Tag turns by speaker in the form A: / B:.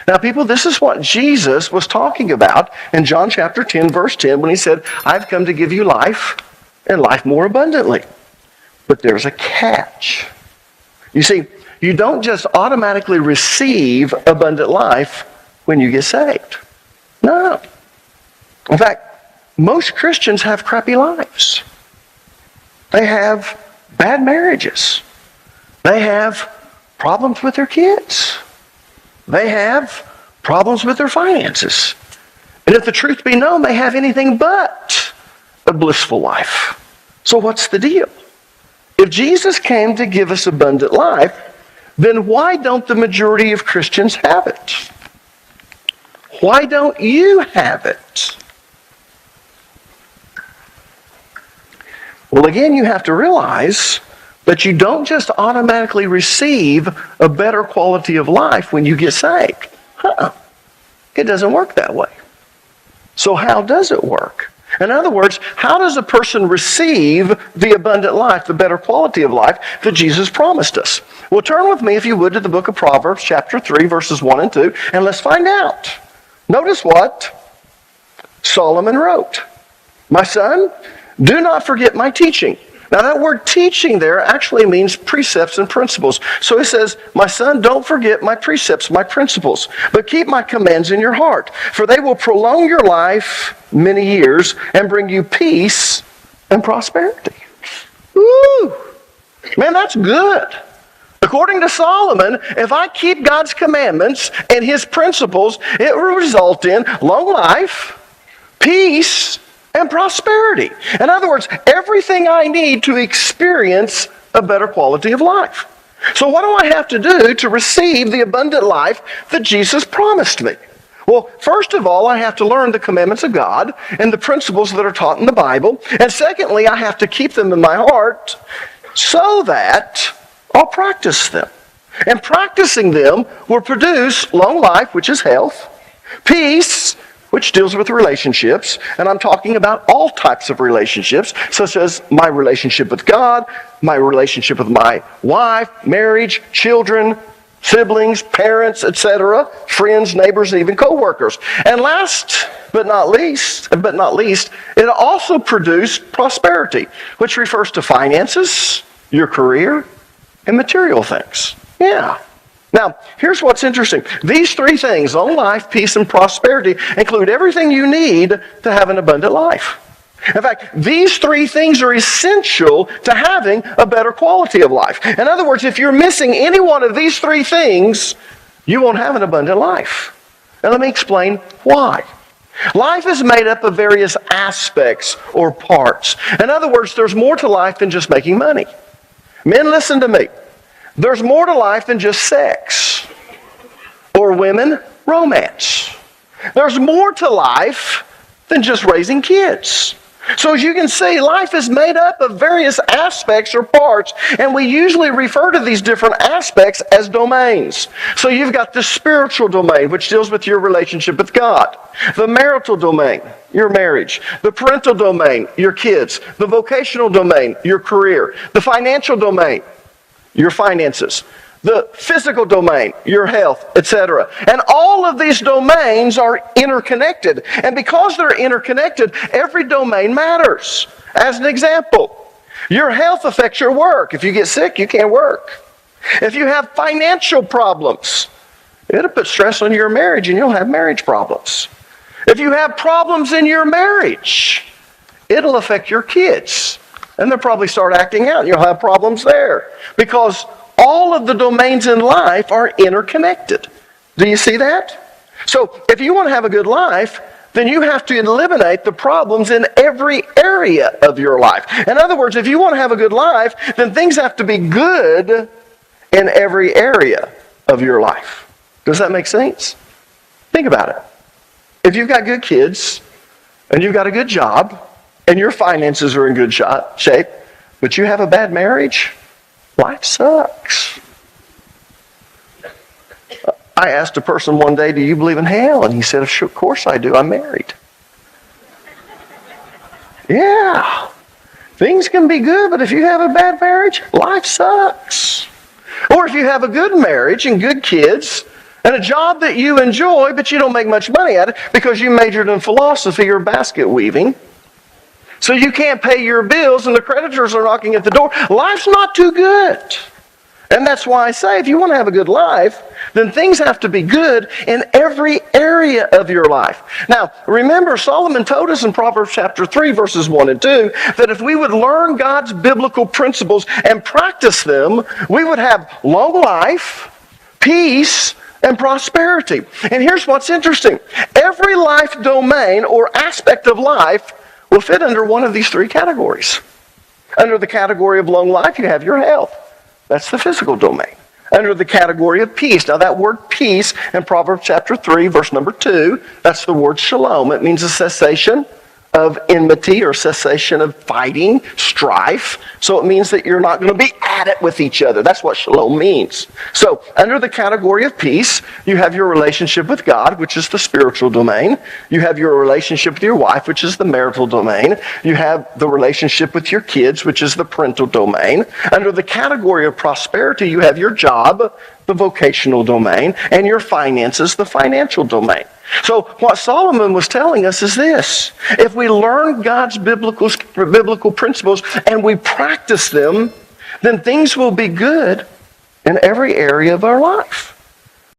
A: Now, people, this is what Jesus was talking about in John chapter 10, verse 10, when he said, I've come to give you life and life more abundantly. But there's a catch. You see, you don't just automatically receive abundant life when you get saved. No. In fact, most Christians have crappy lives. They have bad marriages. They have problems with their kids. They have problems with their finances. And if the truth be known, they have anything but a blissful life. So what's the deal? If Jesus came to give us abundant life, then why don't the majority of Christians have it? Why don't you have it? Well, again, you have to realize that you don't just automatically receive a better quality of life when you get saved. It doesn't work that way. So how does it work? In other words, how does a person receive the abundant life, the better quality of life that Jesus promised us? Well, turn with me, if you would, to the book of Proverbs, chapter 3, verses 1 and 2, and let's find out. Notice what Solomon wrote. My son, do not forget my teaching. Now that word teaching there actually means precepts and principles. So he says, my son, don't forget my precepts, my principles, but keep my commands in your heart, for they will prolong your life many years and bring you peace and prosperity. Woo! Man, that's good. According to Solomon, if I keep God's commandments and his principles, it will result in long life, peace, and prosperity. In other words, everything I need to experience a better quality of life. So what do I have to do to receive the abundant life that Jesus promised me? Well, first of all, I have to learn the commandments of God and the principles that are taught in the Bible. And secondly, I have to keep them in my heart so that I'll practice them. And practicing them will produce long life, which is health, peace, which deals with relationships, and I'm talking about all types of relationships, such as my relationship with God, my relationship with my wife, marriage, children, siblings, parents, etc., friends, neighbors, and even co-workers. And last but not least, it also produced prosperity, which refers to finances, your career, and material things. Yeah. Now, here's what's interesting. These three things, long life, peace, and prosperity, include everything you need to have an abundant life. In fact, these three things are essential to having a better quality of life. In other words, if you're missing any one of these three things, you won't have an abundant life. And let me explain why. Life is made up of various aspects or parts. In other words, there's more to life than just making money. Men, listen to me. There's more to life than just sex. Or women, romance. There's more to life than just raising kids. So as you can see, life is made up of various aspects or parts, and we usually refer to these different aspects as domains. So you've got the spiritual domain, which deals with your relationship with God. The marital domain, your marriage. The parental domain, your kids. The vocational domain, your career. The financial domain, your finances. The physical domain, your health, etc. And all of these domains are interconnected. And because they're interconnected, every domain matters. As an example, your health affects your work. If you get sick, you can't work. If you have financial problems, it'll put stress on your marriage and you'll have marriage problems. If you have problems in your marriage, it'll affect your kids. And they'll probably start acting out and you'll have problems there. Because all of the domains in life are interconnected. Do you see that? So if you want to have a good life, then you have to eliminate the problems in every area of your life. In other words, if you want to have a good life, then things have to be good in every area of your life. Does that make sense? Think about it. If you've got good kids, and you've got a good job, and your finances are in good shape, but you have a bad marriage, life sucks. I asked a person one day, do you believe in hell? And he said, of course I do. I'm married. Yeah. Things can be good, but if you have a bad marriage, life sucks. Or if you have a good marriage and good kids, And a job that you enjoy, but you don't make much money at it because you majored in philosophy or basket weaving. So you can't pay your bills and the creditors are knocking at the door. Life's not too good. And that's why I say if you want to have a good life, then things have to be good in every area of your life. Now, remember, Solomon told us in Proverbs chapter 3, verses 1 and 2, that if we would learn God's biblical principles and practice them, we would have long life, peace, and prosperity. And here's what's interesting. Every life domain or aspect of life will fit under one of these three categories. Under the category of long life, you have your health. That's the physical domain. Under the category of peace. Now that word peace in Proverbs chapter 3, verse number 2, that's the word shalom. It means a cessation of enmity or cessation of fighting, strife. So it means that you're not going to be at it with each other. That's what shalom means. So under the category of peace, you have your relationship with God, which is the spiritual domain. You have your relationship with your wife, which is the marital domain. You have the relationship with your kids, which is the parental domain. Under the category of prosperity, you have your job, the vocational domain, and your finances, the financial domain. So what Solomon was telling us is this. If we learn God's biblical principles and we practice them, then things will be good in every area of our life.